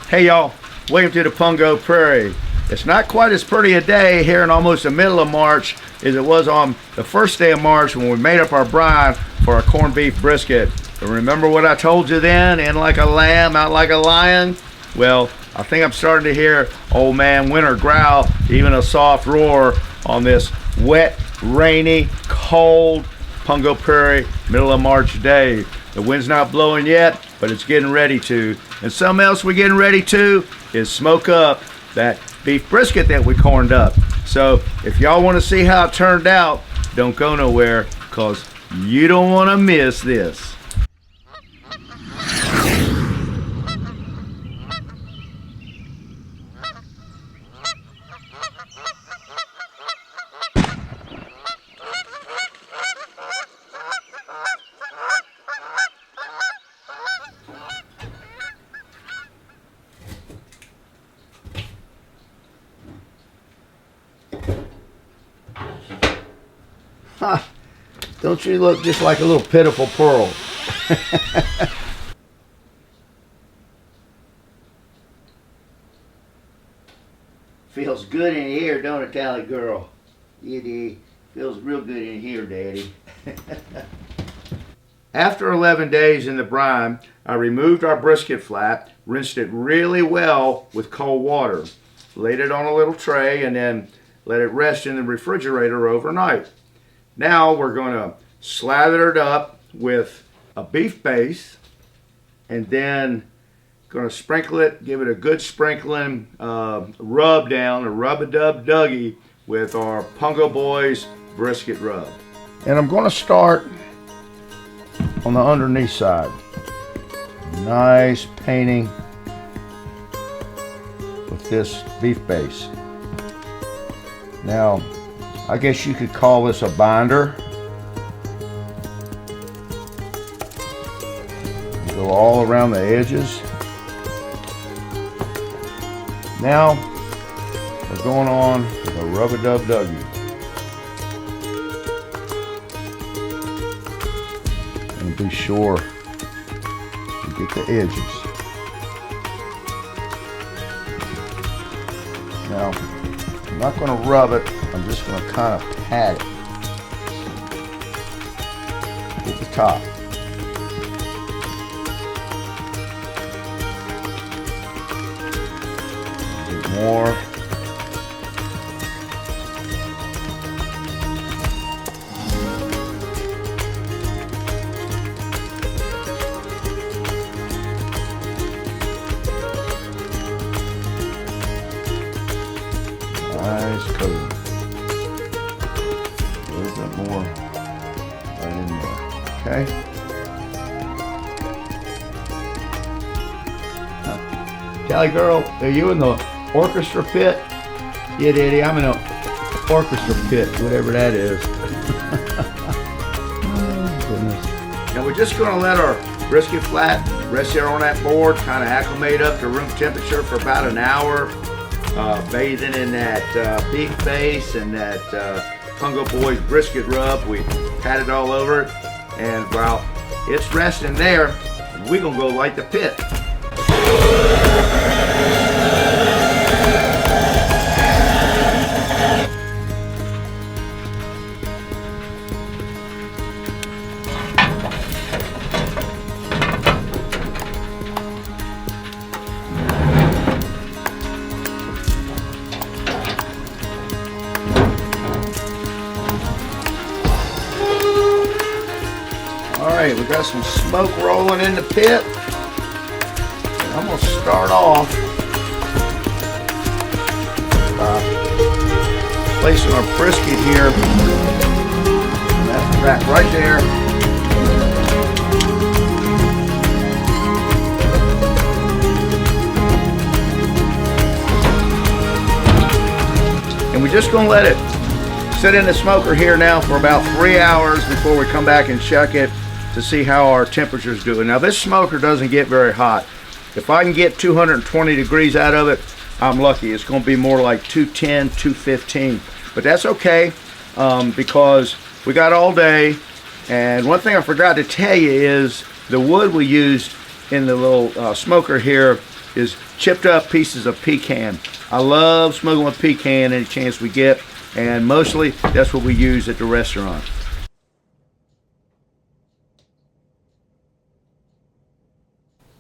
Hey y'all, welcome to the Pungo Prairie. It's not quite as pretty a day here in almost the middle of March as it was on the first day of March when we made up our brine for our corned beef brisket. But remember what I told you then? In like a lamb, out like a lion? Well, I think I'm starting to hear old man winter growl, even a soft roar on this wet, rainy, cold Pungo Prairie middle of March day. The wind's not blowing yet, but it's getting ready to. And something else we're getting ready to is smoke up that beef brisket that we corned up. So if y'all want to see how it turned out, don't go nowhere, because you don't want to miss this. Huh. Don't you look just like a little pitiful pearl? Feels good in here, don't it, Tally girl? It feels real good in here, Daddy. After 11 days in the brine, I removed our brisket flat, rinsed it really well with cold water, laid it on a little tray, and then let it rest in the refrigerator overnight. Now we're going to slather it up with a beef base, and then going to sprinkle it, give it a good sprinkling, rub down, a rub-a-dub-duggy with our Pungo Boys brisket rub. And I'm going to start on the underneath side. Nice painting with this beef base. Now, I guess you could call this a binder. Go all around the edges. Now we're going on with a rub-a-dub-duggy. And be sure to get the edges. Now, I'm not going to rub it. I'm just going to kind of pat it at the top. A bit more. Nice coating. More right in there. Okay. Callie girl, are you in the orchestra pit? Yeah, Daddy, I'm in the orchestra pit, whatever that is. Oh, goodness. Now we're just going to let our brisket flat rest there on that board, kind of acclimate up to room temperature for about an hour, bathing in that beef base and that Pungo Boys brisket rub. We patted all over it, and while it's resting there, we're gonna go light the pit. Alright, we got some smoke rolling in the pit. I'm going to start off by placing our brisket here. And that's the rack right there. And we're just going to let it sit in the smoker here now for about 3 hours before we come back and check it to see how our temperature's doing. Now this smoker doesn't get very hot. If I can get 220 degrees out of it, I'm lucky. It's going to be more like 210, 215. But that's okay because we got all day. And one thing I forgot to tell you is the wood we used in the little smoker here is chipped up pieces of pecan. I love smoking with pecan any chance we get, and mostly that's what we use at the restaurant.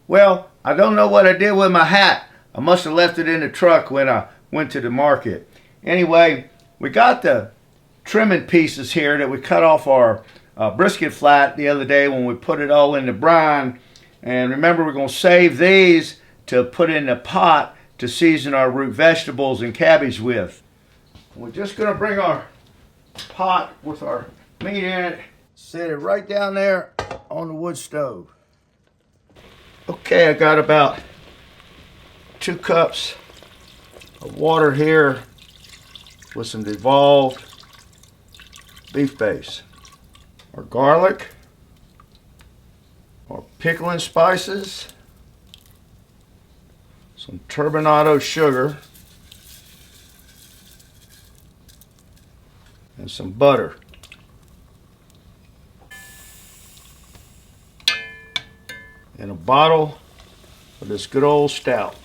Well, I don't know what I did with my hat. I must have left it in the truck when I went to the market. Anyway, we got the trimming pieces here that we cut off our brisket flat the other day when we put it all in the brine. And remember, we're going to save these to put in the pot to season our root vegetables and cabbage with. We're just going to bring our pot with our meat in it, set it right down there on the wood stove. Okay, I got about 2 cups of water here with some dissolved beef base. Our garlic, our pickling spices, some turbinado sugar, and some butter. And a bottle of this good old stout.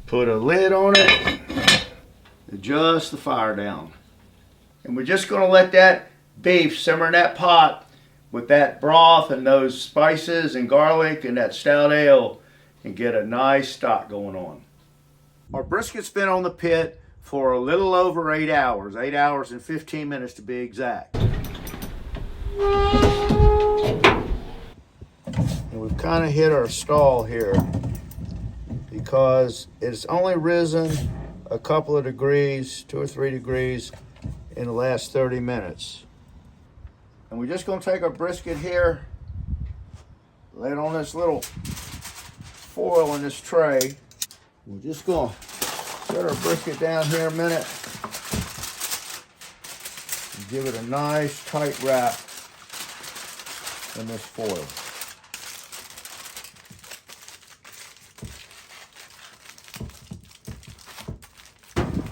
Put a lid on it, adjust the fire down. And we're just going to let that beef simmer in that pot with that broth and those spices and garlic and that stout ale and get a nice stock going on. Our brisket's been on the pit for a little over 8 hours, 8 hours and 15 minutes to be exact. And we've kind of hit our stall here because it's only risen a couple of degrees, 2 or 3 degrees in the last 30 minutes. And we're just going to take our brisket here, lay it on this little foil in this tray. We're just going to set our brisket down here a minute and give it a nice tight wrap in this foil.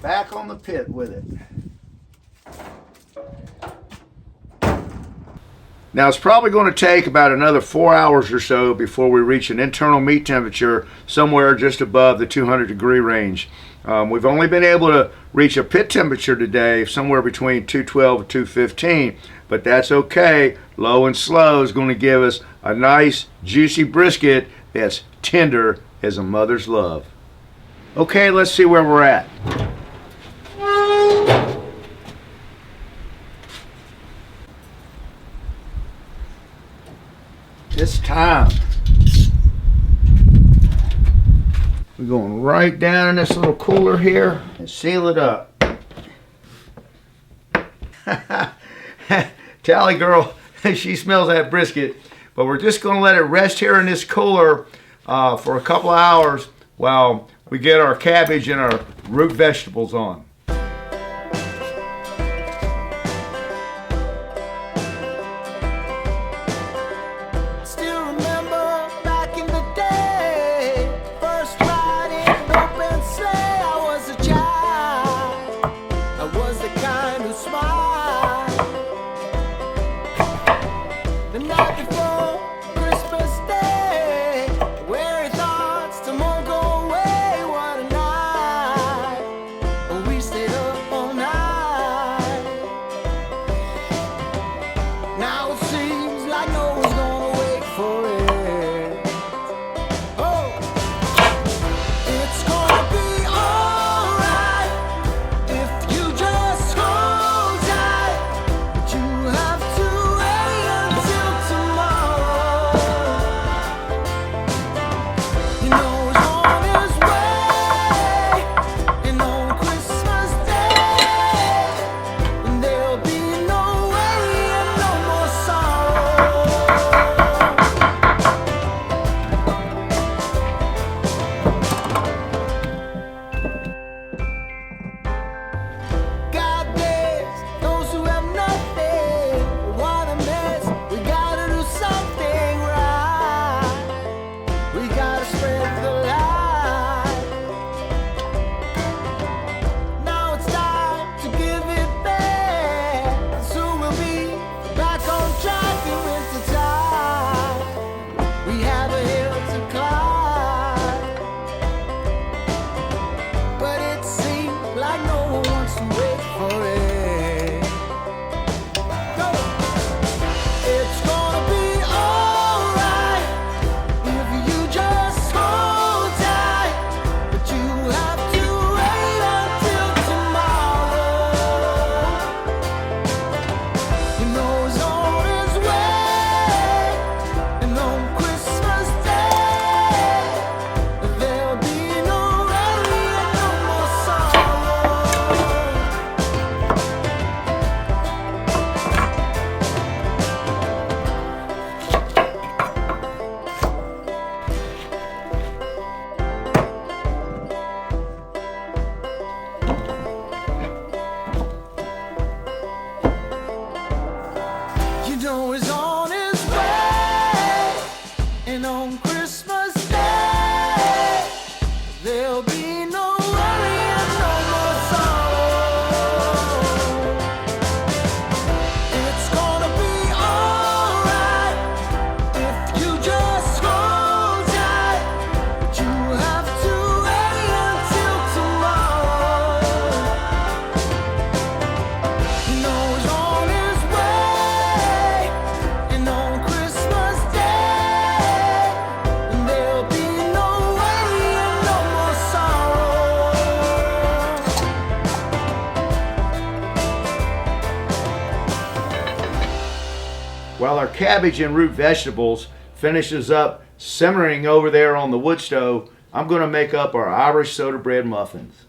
Back on the pit with it. Now it's probably going to take about another 4 hours or so before we reach an internal meat temperature somewhere just above the 200-degree range. We've only been able to reach a pit temperature today somewhere between 212 and 215, but that's okay. Low and slow is going to give us a nice juicy brisket that's tender as a mother's love. Okay, let's see where we're at. It's time. We're going right down in this little cooler here and seal it up. Tally girl, she smells that brisket, but we're just going to let it rest here in this cooler for a couple of hours while we get our cabbage and our root vegetables on. our cabbage and root vegetables finishes up simmering over there on the wood stove, I'm going to make up our Irish soda bread muffins.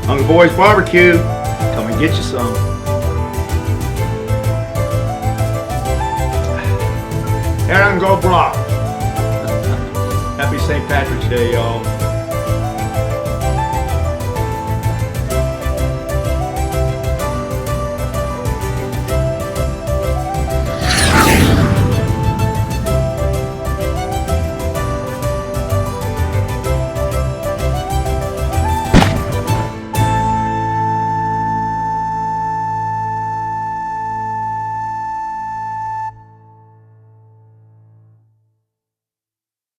Hungry Boys Barbecue, come and get you some. Aaron, go block. Happy St. Patrick's Day, y'all.